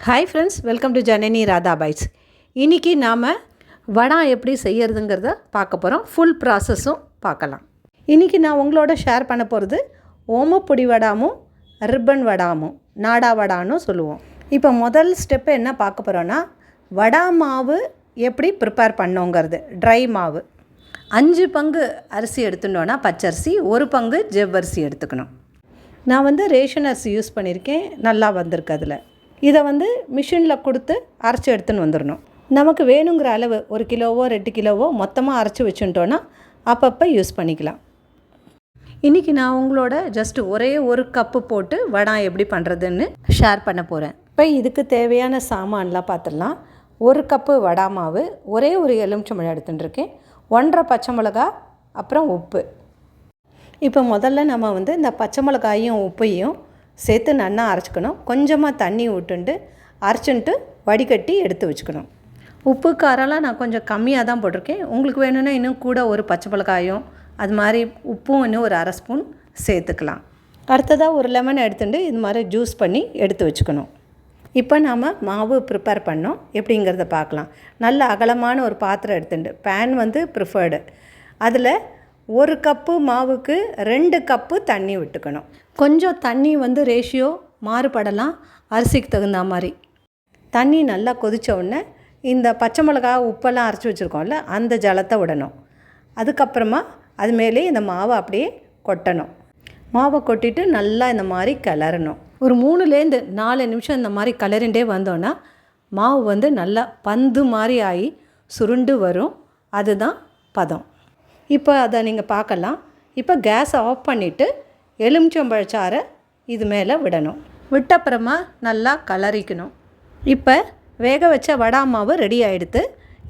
Hi friends, welcome to Janani Radha bites. இன்றைக்கி நாம் வடை எப்படி செய்யறதுங்கிறத பார்க்க போகிறோம். ஃபுல் ப்ராசஸும் பார்க்கலாம். இன்றைக்கி நான் உங்களோட ஷேர் பண்ண போகிறது ஓமப்பொடி வடாமும் ரிப்பன் வடாமும் நாடா வடான்னு சொல்லுவோம். இப்போ முதல் ஸ்டெப்பு என்ன பார்க்க போகிறோன்னா, வடா மாவு எப்படி ப்ரிப்பேர் பண்ணோங்கிறது. ட்ரை மாவு 5 பங்கு அரிசி எடுத்துட்டோன்னா பச்சரிசி, 1 பங்கு ஜவ்வரிசி எடுத்துக்கணும். நான் ரேஷன் அரிசி யூஸ் பண்ணியிருக்கேன், நல்லா வந்திருக்கு. அதில் இதை மிஷினில் கொடுத்து அரைச்சி எடுத்துன்னு வந்துடணும். நமக்கு வேணுங்கிற அளவு 1 கிலோவோ 2 கிலோவோ மொத்தமாக அரைச்சி வச்சுட்டோன்னா அப்பப்போ யூஸ் பண்ணிக்கலாம். இன்றைக்கி நான் உங்களோட ஜஸ்ட் ஒரே 1 கப்பு போட்டு வடை எப்படி பண்ணுறதுன்னு ஷேர் பண்ண போகிறேன். இப்போ இதுக்கு தேவையான சாமான்லாம் பார்த்துடலாம். 1 கப்பு வடை மாவு, ஒரே ஒரு எலுமிச்சம்பழம் எடுத்துட்டுருக்கேன், 1.5 பச்சை மிளகா, அப்புறம் உப்பு. இப்போ முதல்ல நம்ம இந்த பச்சை மிளகாயும் உப்பையும் சேர்த்து நல்லா அரைச்சிக்கணும். கொஞ்சமாக தண்ணி விட்டுண்டு அரைச்சின்ட்டு வடிகட்டி எடுத்து வச்சுக்கணும். உப்பு காரெல்லாம் நான் கொஞ்சம் கம்மியாக தான் போட்டிருக்கேன். உங்களுக்கு வேணும்னா இன்னும் கூட ஒரு பச்சை மிளகாயும் அது மாதிரி உப்பும் இன்னும் ஒரு 1/2 ஸ்பூன் சேர்த்துக்கலாம். அடுத்ததாக ஒரு லெமன் எடுத்துட்டு இது மாதிரி ஜூஸ் பண்ணி எடுத்து வச்சுக்கணும். இப்போ நாம் மாவு ப்ரிப்பேர் பண்ணோம் எப்படிங்கிறத பார்க்கலாம். நல்ல அகலமான ஒரு பாத்திரம் எடுத்துட்டு, பேன் ப்ரிஃபர்டு, அதில் 1 கப்பு மாவுக்கு 2 கப்பு தண்ணி விட்டுக்கணும். கொஞ்சம் தண்ணி ரேஷியோ மாறுபடலாம் அரிசிக்கு தகுந்த மாதிரி. தண்ணி நல்லா கொதித்த உடனே இந்த பச்சை மிளகா உப்பெல்லாம் அரைச்சி வச்சுருக்கோம்ல, அந்த ஜலத்தை விடணும். அதுக்கப்புறமா அது மேலே இந்த மாவை அப்படியே கொட்டணும். மாவை கொட்டிட்டு நல்லா இந்த மாதிரி கிளறணும். ஒரு 3லேருந்து 4 நிமிஷம் இந்த மாதிரி கிளறிண்டே வந்தோன்னா மாவு நல்லா பந்து மாதிரி ஆகி சுருண்டு வரும். அதுதான் பதம். இப்போ அதை நீங்கள் பார்க்கலாம். இப்போ கேஸை ஆஃப் பண்ணிவிட்டு எலுமிச்சம்பழச்சாறை இது மேலே விடணும். விட்டப்புறமா நல்லா கலரிக்கணும். இப்போ வேக வச்ச வடை மாவு ரெடி ஆகிடுது.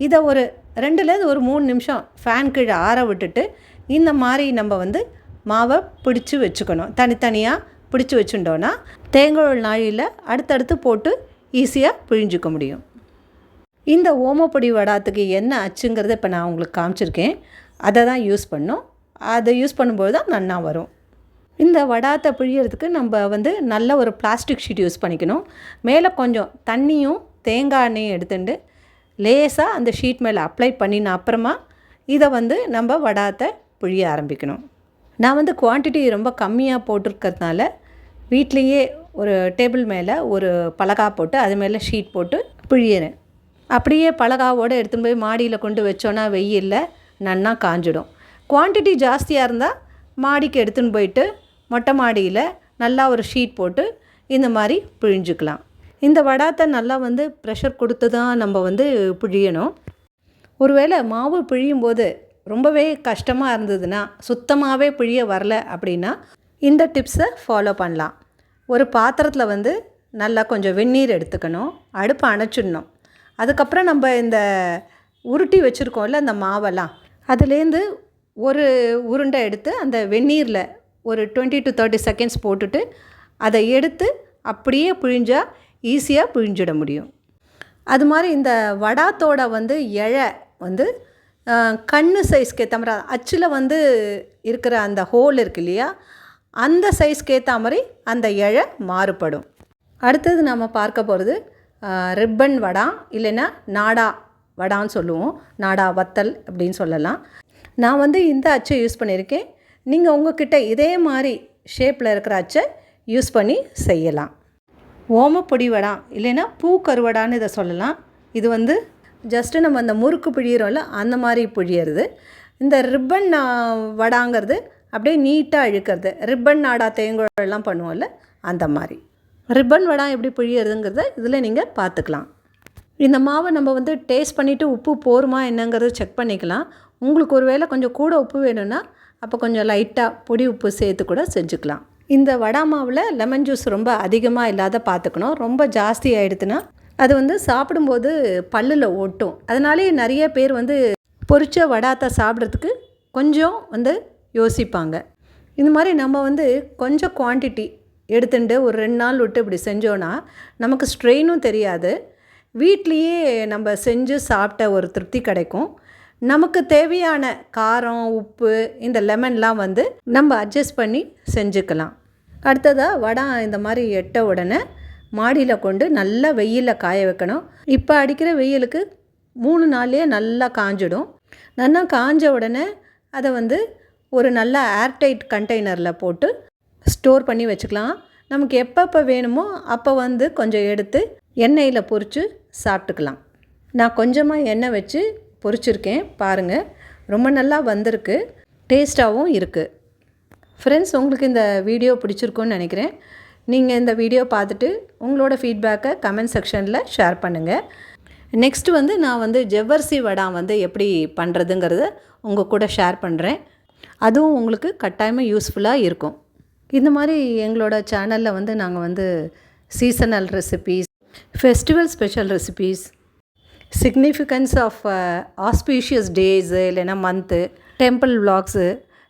இதை ஒரு 2லேருந்து ஒரு 3 நிமிஷம் ஃபேன் கீழே ஆற விட்டுட்டு இந்த மாதிரி நம்ம மாவை பிடிச்சி வச்சுக்கணும். தனித்தனியாக பிடிச்சி வச்சுட்டோன்னா தேங்காய் நாழியில் அடுத்தடுத்து போட்டு ஈஸியாக பிழிஞ்சிக்க முடியும். இந்த ஓமப்பொடி வடாத்துக்கு என்ன அச்சுங்கிறத இப்போ நான் உங்களுக்கு காமிச்சிருக்கேன். அதை தான் யூஸ் பண்ணோம். அதை யூஸ் பண்ணும்போது தான் நன்னா வரும். இந்த வடாத்தை பிழியறதுக்கு நம்ம நல்ல ஒரு பிளாஸ்டிக் ஷீட் யூஸ் பண்ணிக்கணும். மேலே கொஞ்சம் தண்ணியும் தேங்காய் எண்ணெயும் எடுத்துட்டு லேசாக அந்த ஷீட் மேலே அப்ளை பண்ணின அப்புறமா இதை நம்ம வடாத்தை பிழிய ஆரம்பிக்கணும். நான் குவான்டிட்டி ரொம்ப கம்மியாக போட்டிருக்கிறதுனால வீட்லேயே ஒரு டேபிள் மேலே ஒரு பலகா போட்டு அது மேலே ஷீட் போட்டு பிழியிறேன். அப்படியே பலகாவோடு எடுத்துன்னு போய் மாடியில் கொண்டு வச்சோன்னா வெயிலில் நன்னா காஞ்சிடும். குவான்டிட்டி ஜாஸ்தியாக இருந்தால் மாடிக்கு எடுத்துன்னு போயிட்டு மொட்டை மாடியில் நல்லா ஒரு ஷீட் போட்டு இந்த மாதிரி பிழிஞ்சிக்கலாம். இந்த வடாத்தை நல்லா ப்ரெஷர் கொடுத்து தான் நம்ம பிழியணும். ஒருவேளை மாவு பிழியும் போது ரொம்பவே கஷ்டமாக இருந்ததுன்னா, சுத்தமாகவே பிழிய வரல அப்படின்னா இந்த டிப்ஸை ஃபாலோ பண்ணலாம். ஒரு பாத்திரத்தில் நல்லா கொஞ்சம் வெந்நீர் எடுத்துக்கணும், அடுப்பை அணைச்சிடணும். அதுக்கப்புறம் நம்ம இந்த உருட்டி வச்சுருக்கோம்ல இந்த மாவெல்லாம், அதுலேருந்து ஒரு உருண்டை எடுத்து அந்த வெந்நீரில் ஒரு 20 to 30 செகண்ட்ஸ் போட்டுட்டு அதை எடுத்து அப்படியே பிழிஞ்சால் ஈஸியாக பிழிஞ்சிட முடியும். அது மாதிரி இந்த வடாத்தோட இழை கண்ணு சைஸ்க்கு ஏற்ற மாதிரி அச்சில் இருக்கிற அந்த ஹோல் இருக்கு இல்லையா, அந்த சைஸ்க்கு ஏற்ற மாதிரி அந்த இழை மாறுபடும். அடுத்தது நம்ம பார்க்க போகிறது ரிப்பன் வடா, இல்லைன்னா நாடா வடான்னு சொல்லுவோம். நாடா வத்தல் அப்படின்னு சொல்லலாம். நான் இந்த அச்சை யூஸ் பண்ணியிருக்கேன். நீங்கள் உங்கள்கிட்ட இதே மாதிரி ஷேப்பில் இருக்கிற அச்சை யூஸ் பண்ணி செய்யலாம். ஓமப்பொடி வடா இல்லைன்னா பூ கருவடான்னு இதை சொல்லலாம். இது ஜஸ்ட்டு நம்ம அந்த முறுக்கு பிழியிறோம்ல அந்த மாதிரி பிழியறது. இந்த ரிப்பன் வடாங்கிறது அப்படியே நீட்டாக இழுக்கிறது. ரிப்பன் நாடா தேங்காயெல்லாம் பண்ணுவோம்ல அந்த மாதிரி. ரிப்பன் வடா எப்படி பிழியறதுங்கிறத இதில் நீங்கள் பார்த்துக்கலாம். இந்த மாவை நம்ம டேஸ்ட் பண்ணிவிட்டு உப்பு போருமா என்னங்கிறது செக் பண்ணிக்கலாம். உங்களுக்கு ஒரு வேளை கொஞ்சம் கூட உப்பு வேணும்னா அப்போ கொஞ்சம் லைட்டாக பொடி உப்பு சேர்த்து கூட செஞ்சுக்கலாம். இந்த வடா மாவில் லெமன் ஜூஸ் ரொம்ப அதிகமாக இல்லாத பார்த்துக்கணும். ரொம்ப ஜாஸ்தி ஆகிடுதுன்னா அது சாப்பிடும்போது பல்லில் ஒட்டும். அதனாலே நிறைய பேர் பொரிச்ச வடாத்தை சாப்பிட்றதுக்கு கொஞ்சம் யோசிப்பாங்க. இந்த மாதிரி நம்ம கொஞ்சம் குவான்டிட்டி எடுத்துட்டு ஒரு 2 நாள் விட்டு இப்படி செஞ்சோன்னா நமக்கு ஸ்ட்ரெயினும் தெரியாது. வீட்லேயே நம்ம செஞ்சு சாப்பிட்ட ஒரு திருப்தி கிடைக்கும். நமக்கு தேவையான காரம், உப்பு, இந்த லெமன்லாம் நம்ம அட்ஜஸ்ட் பண்ணி செஞ்சுக்கலாம். அடுத்ததாக வடை இந்த மாதிரி எட்ட உடனே மாடியில் கொண்டு நல்லா வெயிலில் காய வைக்கணும். இப்போ அடிக்கிற வெயிலுக்கு 3 நாள்லேயே நல்லா காஞ்சிடும். நல்லா காஞ்ச உடனே அதை வந்து ஒரு நல்ல ஏர்டைட் கண்டெய்னரில் போட்டு ஸ்டோர் பண்ணி வச்சுக்கலாம். நமக்கு எப்பப்போ வேணுமோ அப்போ வந்து கொஞ்சம் எடுத்து எண்ணெயில் பொரித்து சாப்பிட்டுக்கலாம். நான் கொஞ்சமாக எண்ணெய் வச்சு பொரிச்சிருக்கேன் பாருங்கள். ரொம்ப நல்லா வந்திருக்கு, டேஸ்ட்டாகவும் இருக்குது. ஃப்ரெண்ட்ஸ், உங்களுக்கு இந்த வீடியோ பிடிச்சிருக்குன்னு நினைக்கிறேன். நீங்கள் இந்த வீடியோ பார்த்துட்டு உங்களோட ஃபீட்பேக்கை கமெண்ட் செக்ஷனில் ஷேர் பண்ணுங்கள். நெக்ஸ்ட்டு வந்து நான் வந்து ஜவ்வரிசி வடை வந்து எப்படி பண்ணுறதுங்கிறத உங்கள் கூட ஷேர் பண்ணுறேன். அதுவும் உங்களுக்கு கட்டாயமாக யூஸ்ஃபுல்லாக இருக்கும். இந்த மாதிரி எங்களோட சேனலில் வந்து நாங்கள் வந்து seasonal recipes, festival special recipes, significance of auspicious days இல்லைன்னா மந்த்து, டெம்பிள் விலாக்ஸு,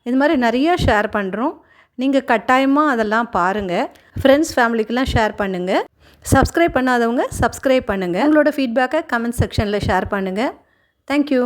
இது மாதிரி நிறையா ஷேர் பண்ணுறோம். நீங்கள் கட்டாயமாக அதெல்லாம் பாருங்கள். ஃப்ரெண்ட்ஸ் ஃபேமிலிக்கெலாம் ஷேர் பண்ணுங்கள். சப்ஸ்கிரைப் பண்ணாதவங்க சப்ஸ்கிரைப் பண்ணுங்கள். உங்களோட ஃபீட்பேக்கை கமெண்ட் செக்ஷனில் ஷேர் பண்ணுங்கள். தேங்க்யூ.